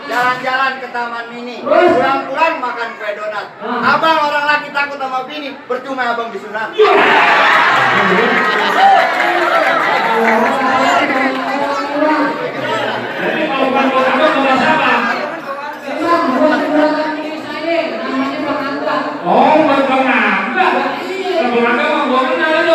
Jalan-jalan ke Taman Mini, pulang-pulang makan kue donat. Abang orang laki takut sama bini, percuma abang disunat. Jadi kalau bukan buat abang, buat siapa? Oh, buat Bang Angga. Bang Angga mau kenal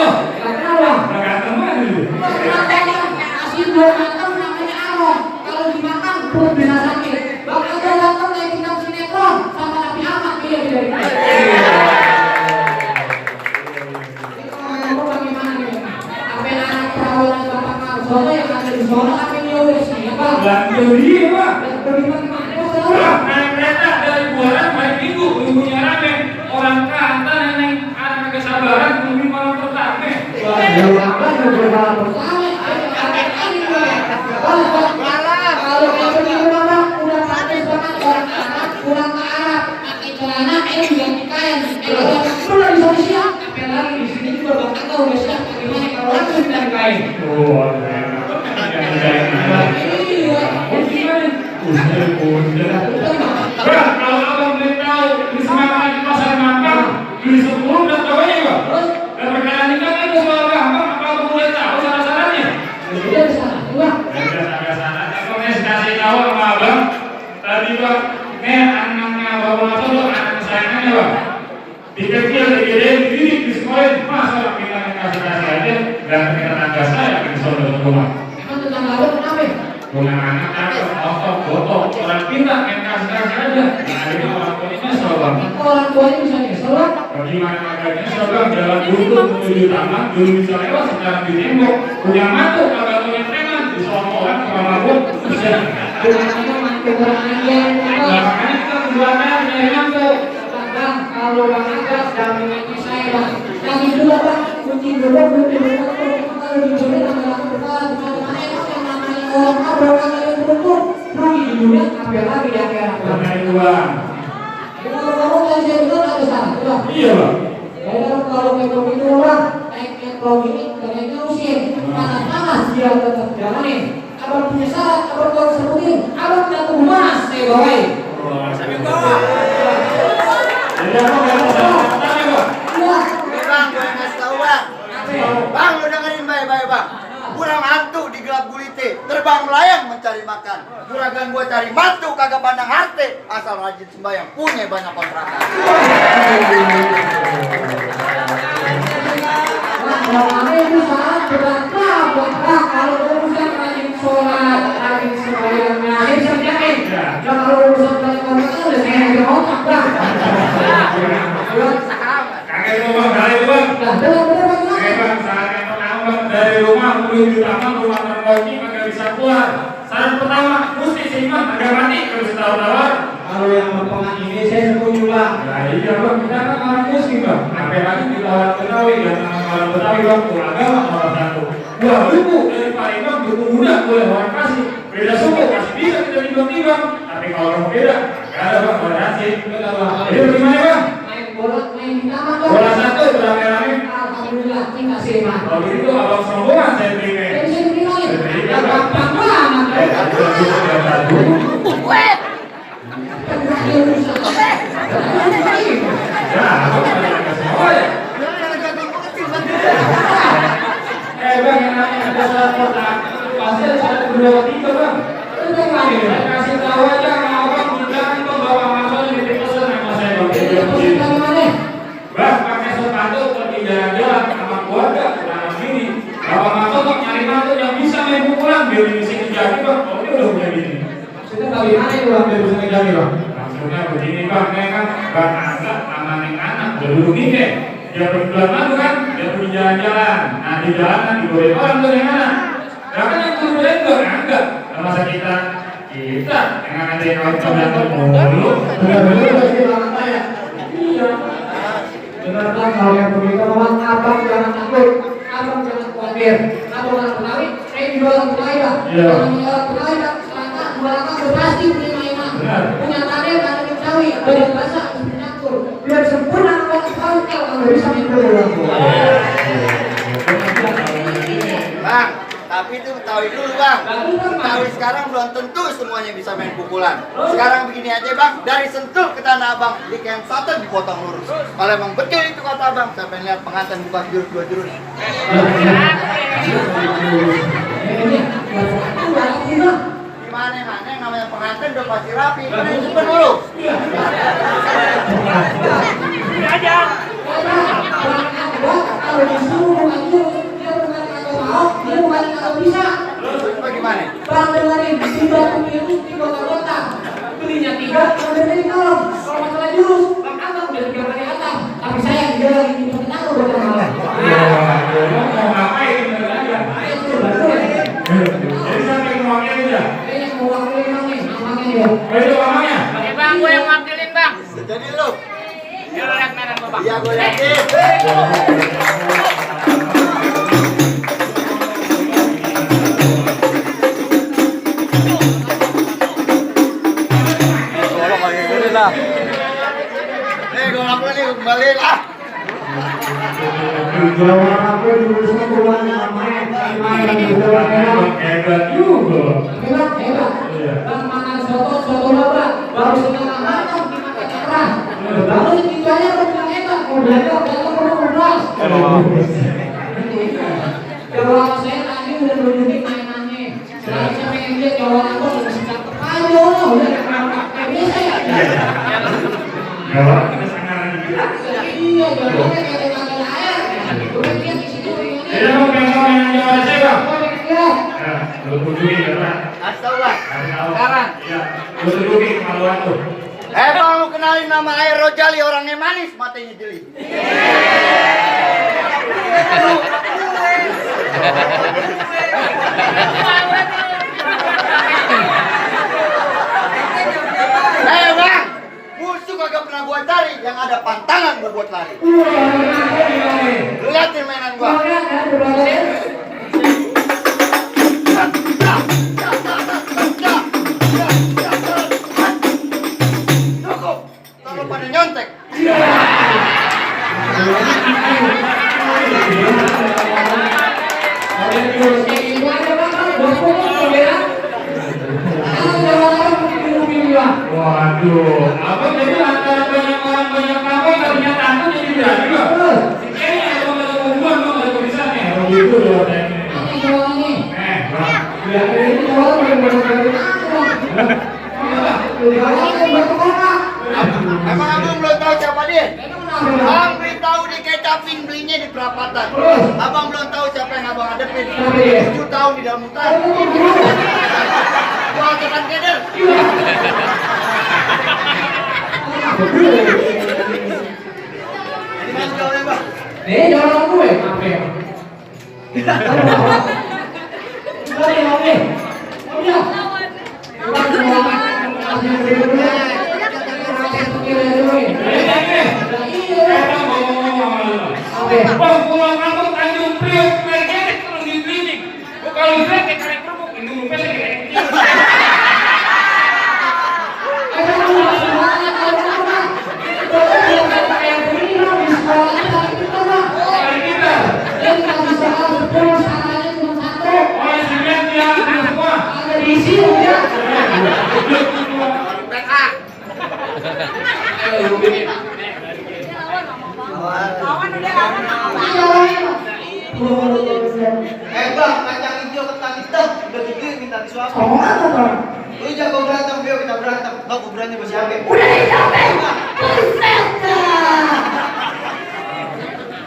sono apa yang udah sih ya Pak? Lah beli Pak. Beli mana Mas? Wah, naik kereta dari Buaran hari Minggu, ibunya rame. Orang kata nenek anak kesabaran nungguin malam pertama. Ya apa juga malam pertama? Kalau kayak begini Bang, udah pakai banget orang Arab, pulang ke Arab, pakai celana, yang kain. Udah bisa siap. Apa lagi di sini juga Bang Kakak udah siap bagaimana kalau langsung dari kain. Oh, Bang, kalau abang beli tahu di Semarang di pasar Mampang beli 10 dan tahunya Bang. Dan perkara nikah kan itu soal gampang, apa abang boleh tahu salah-salahnya? Udah sana, Bang. Agak sana. Aku kasih tahu sama abang. Tadi Bang, anaknya abang apa tuh anak kesayangannya Bang. Di kecil, digedein, dididik, di sekolah, masa orang kita kasih aja dan tetangga saya di saudara rumah. Emang tetangga lo kenapa? Punya anak cakep, otot, botol, orang pintar, main kasih aja. Nah, akhirnya orang tuanya nyesel Bang. Orang tuanya bisa nyesel Bang. Bagaimana agak nyesel Bang, jalan buntu menuju taman, dulu bisa lewat, sekarang di tembok. Punya mantu, agak punya preman, disolong orang, orang mabuk, bisa. Bukannya mantu orang aja. Nah, makanya kita keduanya punya mantu. Bang, kalau Bang Agas dampingannya saya Bang. Lagi juga Bang, kunci dulu, kalau dicoba tambah gimana emang yang namanya orang ngobrol kan yang beruntung rugi di dunia, apa lagi di akhirat Bang. Mengenai uang. Kalau kamu tadi saya bilang ada salah, Bang. Iya Bang. Kalau ekonomi itu orang, ekonomi ini katanya usia panas-panas dia tetap jalanin. Abang punya syarat, abang kalau sebutin, abang jatuh mas, saya bawain. Sambil bawa. Jadi apa yang bisa tanya Bang? Iya. Bang, gue ngasih tahu Bang. Bang, lu dengerin baik-baik Bang. Kurang hantu di gelap gulite, terbang melayang mencari makan. Juragan gue cari mantu kagak pandang harte, asal rajin sembahyang punya banyak kontrakan. Kalau itu saat berapa kalau urusan rajin sholat, rajin sembahyang, saya bisa jamin. Kalau urusan banyak kontrakan udah saya yang otak Bang. Kakek itu Bang, dari itu Bang. Kakek Bang, saat yang pertama Bang, dari rumah menuju taman, rumah terkoki, kagak bisa keluar. Saat pertama, mesti seimbang, agak mati, kalau setahun-tahun. Kalau yang berpengaruh ini saya setuju Bang. Nah iya Bang, kita kan orang muslim Bang. Apalagi kita orang Betawi, dan orang Betawi Bang, agama orang satu. Wah, buku dari Palembang, buku muda, boleh orang kasih. Beda suku, masih bisa kita timbang-timbang. Tapi kalau orang beda, gak ada Bang, orang kasih. Jadi bagaimana Bang? Main bola, main di taman Bang. Bola satu, rame-rame. Alhamdulillah, kita sih Bang. Kalau gitu abang serombongan saya terima. Saya bisa dibilangin, ya gampang banget. Ya, abang ada semua ya. Bang, yang namanya ada salah kotak, pasti ada satu dua tiga Bang. Saya kasih tahu aja sama abang, jangan kok bawa masuk di pesan sama saya Bang. Bang, pakai sepatu pergi jalan-jalan sama keluarga, tanam bini. Bawa masuk kok nyari mantu yang bisa main pukulan, biar bisa jadi Bang. Oh, ini udah punya bini. Maksudnya bagaimana itu Bang, biar bisa ngejali Bang? Maksudnya begini Bang, ya kan Bang Angga sama Neng Anak dulu nikah. Dia berbulan madu kan, dia pergi jalan-jalan. Nah di jalanan digodain orang tuh Neng Anak. Nah kan yang godain Bang Angga. Nah, masa kita yang akan jadi kawan-kawan yang mulu. Benar-benar pasti Bang saya. Iya. Benar Bang, kalau yang begitu Bang, abang jangan takut, abang jangan khawatir. Abang orang Betawi, saya juga orang Betawi Bang. Iya. Kalau orang Betawi Bang, selatan, belakang udah pasti punya mainan. Benar. Punya kader, kader Betawi, badan basah, menyakur. Biar sempurna kalau Betawi, kalau nggak bisa main bola. Bang, tapi itu Betawi dulu Bang. Betawi sekarang belum tentu semuanya bisa main pukulan. Sekarang begini aja Bang, dari Sentul ke Tanah Abang di Ken Satu dipotong lurus. Kalau emang betul itu kata Abang, saya pengen lihat pengantin buka jurus 2 jurus. Gimana yang namanya pengantin udah pasti rapi, kan itu simpen dulu. Kalau disuruh bukan jurus, dia bukan kagak mau, dia bukan kagak bisa. Terus bagaimana? Bang dengerin, di batu biru di kota-kota belinya 3, kalau dari kolom. Kalau masalah jurus, Bang Abang udah 3 kali atas. Tapi saya dia lagi di pemenang udah malam. Mau ngapain bener aja. Jadi dia. Oh itu mamanya. Oke bang, gue yang wakilin bang. Jadi lu. Ya lu lihat merah gue bang. Iya gue yakin. Nih gue ngaku nih gue kembaliin ah. Jawa apa dulu semua namanya main di Jawa Tengah. Hebat juga. Hebat. Bang makan soto laba baru setengah matang dimakan kerang. Baru sedikitnya lo bilang hebat. Belajar beras. Jawa saya tadi udah nunjukin mainannya. Saya pengen lihat Jawa aku udah sikap aja udah kayak biasa ya. Jawa kita sangaran juga. Iya, Jawa kayak air. Udah lihat di sini. Jadi mau pengen yang Jawa aja bang. Ya. Ya, lu tunjukin ya bang. Kasih tau bang. Sekarang. Ya, lu tunjukin kemaluan tuh. Bang lu kenalin nama air Rojali orangnya manis matanya jeli. Bang, musuh kagak pernah gua cari, yang ada pantangan gua buat lari. Lu liatin mainan gua. Cukup, tolong pada nyontek. Waduh, abang jadi antara banyak orang banyak kawan ternyata aku jadi berani loh. Kayaknya kalau nggak ada hubungan lo nggak ada tulisannya. Kalau gitu loh kayaknya. Bang. Emang abang belum tahu siapa dia? Abang beritahu dikecapin belinya di perapatan. Abang belum tahu siapa yang abang hadapin. 7 tahun di dalam hutan. Gua tekan keder. Ini mas jauh ya bang. Nih jalan gue, apa ya? Bang, pulang kampung Tanjung Priok, mereka terus di klinik. Kalau saya kayak keren kerupuk, ini lupa lagi kayak Bang, kacang hijau ketan hitam udah gede minta disuapin. Lu jago berantem, Bio, kita berantem. Tau gue berani sama siapa? Udah dicapai, buset dah.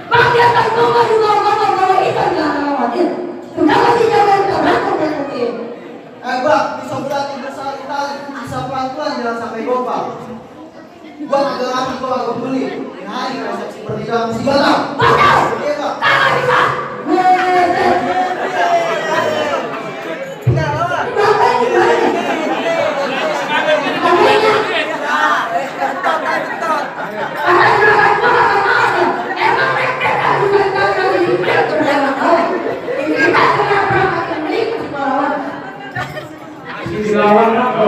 Bang di atas rumah juga ngomong kalau itu jangan khawatir. Udah masih jangan berantem mungkin. Bang, bisa berarti bersatu tali, bisa pelan-pelan jangan sampai gopal. Gua kagak ngerti, gua kagak peduli. Nah, ini resep seperti dalam musibah tau. Betul. Iya bang. Kakak bisa. lawan apa?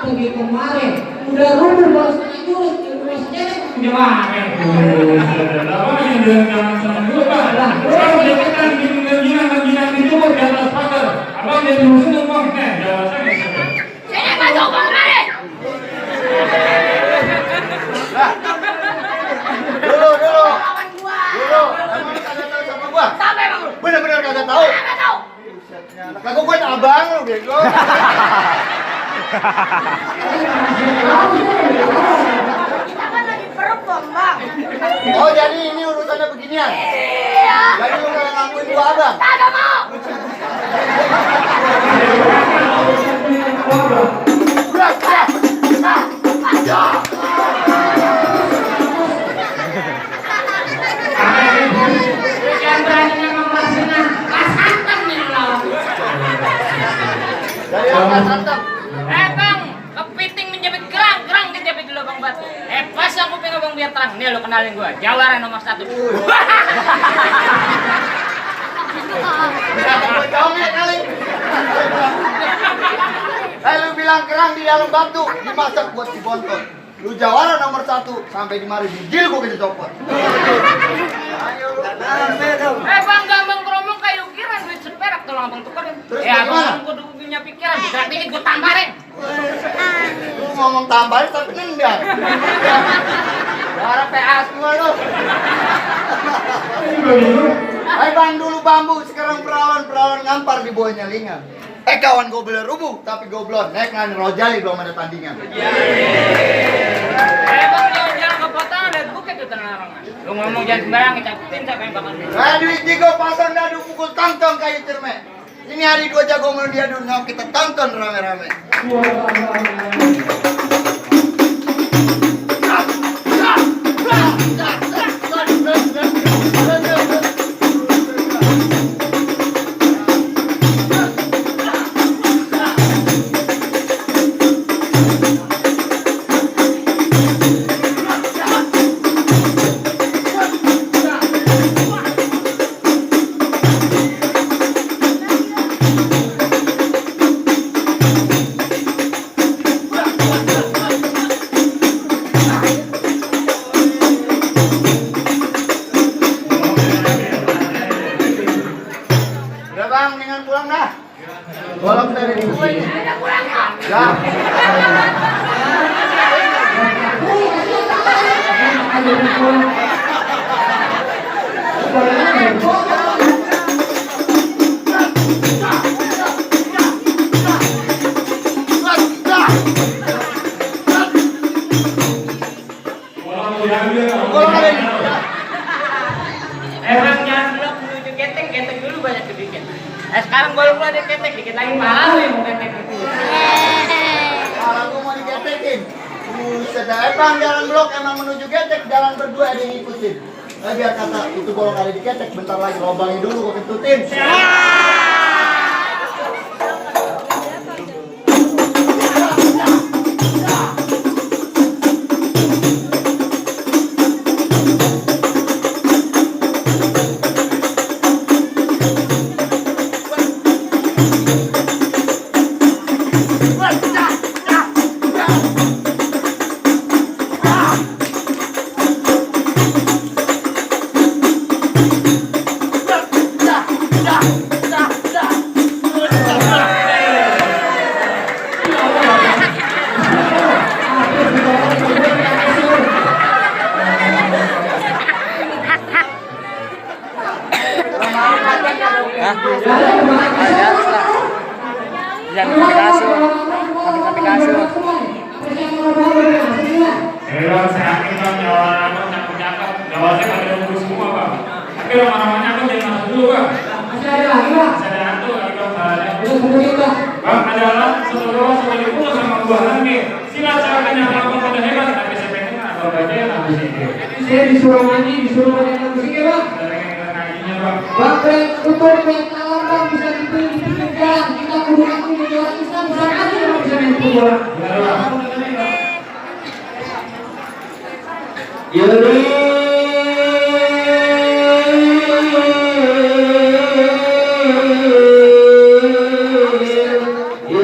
pergi kemarin udah rubuh baru setengah jurus di rumah sendiri Gimana? Apa yang jangan senang dulu Pak? Sekarang dia kita gini-gini itu di atas pagar. Abang jadi musuh Bang. Jawab saya. Sini masuk bang kemari. Dulu. Emang lu kagak tahu sama gua? Sampai bang lu. Bener-bener kagak tahu. Nggak tahu. Kagak gua abang lu bego. Kita kan lagi perform bang. Oh jadi ini urusannya beginian. Iya. Jadi lu kagak ngakuin gua abang. Kagak mau. Jangan berani ngomong Mas Hantem nih lo. Dari apa santap? Bang, kepiting menjepit gerang dijepit di lubang batu. Pas aku pengen bang biar terang. Nih lo kenalin gua, jawara nomor 1. Gua jawabnya kali. Lu bilang kerang di dalam batu dimasak buat dibonton. Lu jawara nomor 1 sampai di mari gigil gua kita copot. Ayo lu. Bang, gampang keromong kayak ukiran duit seperak tolong abang tukerin. Terus Ya bagaimana? abang gua punya pikiran, bisa dikit gua tambahin. Lu ngomong tambahin tapi nendang. Jawara PA semua lu. Hai bang dulu bambu, sekarang perawan ngampar di bawahnya lingan. Kawan gue beli rubuh, tapi goblon. Naik ngani rojali belum ada tandingan. Bang, jangan kepotongan lihat bukit tuh tenang orang. Lu ngomong jangan sembarangan, cakutin siapa yang bakal beli. Duit tiga pasang dadu pukul tong-tong kayu cermek. Ini hari 2 jago mau diadu, nah kita tonton rame-rame. Udah bang, mendingan pulang dah. Golok dari gue ini. Udah pulang ya? Ya. Golok ada ini. Bang, jangan belum menuju ketek dulu banyak sedikit. Sekarang golok lu ada ketek, dikit lagi malah lu yang mau ketek itu. Kalau gua mau diketekin. Buset dah, bang jalan blok emang menuju ketek, jalan berdua ada yang ngikutin. Biar kata itu golok ada di ketek, bentar lagi lobangin dulu gua kentutin. Bang, saya yakin bang jawaban abang cakep-cakep. Jawabannya pada nunggu semua bang. Tapi nama-namanya abang jangan masuk dulu bang. Masih ada lagi bang? Masih ada satu lagi bang. Udah sebutin bang. Bang adalah satu doa sampai 10 sama buah langit. Silat caranya abang pada hebat. Tapi saya pengen abang baca yang habis ini. Saya disuruh nyanyi, disuruh nyanyi musiknya bang. Dari ngajinya bang. Bang, untuk mental bang bisa dipilih di pinggir jalan. Kita kudu ngaku di orang Islam bisa ngaji bang bisa main bola. Benar bang. Yuri. Ya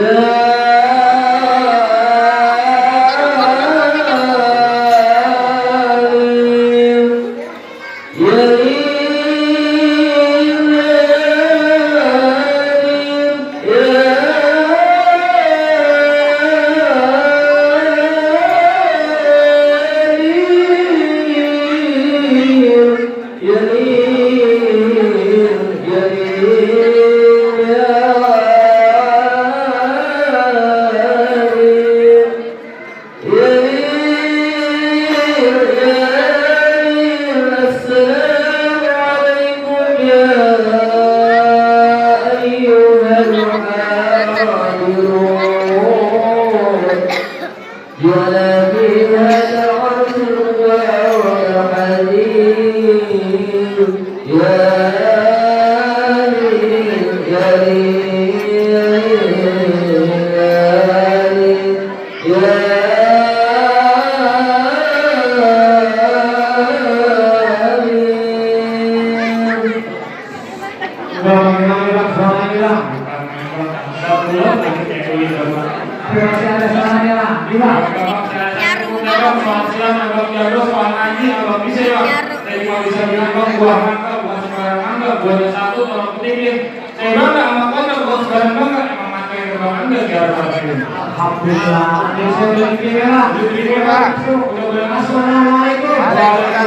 Alhamdulillah. Assalamualaikum.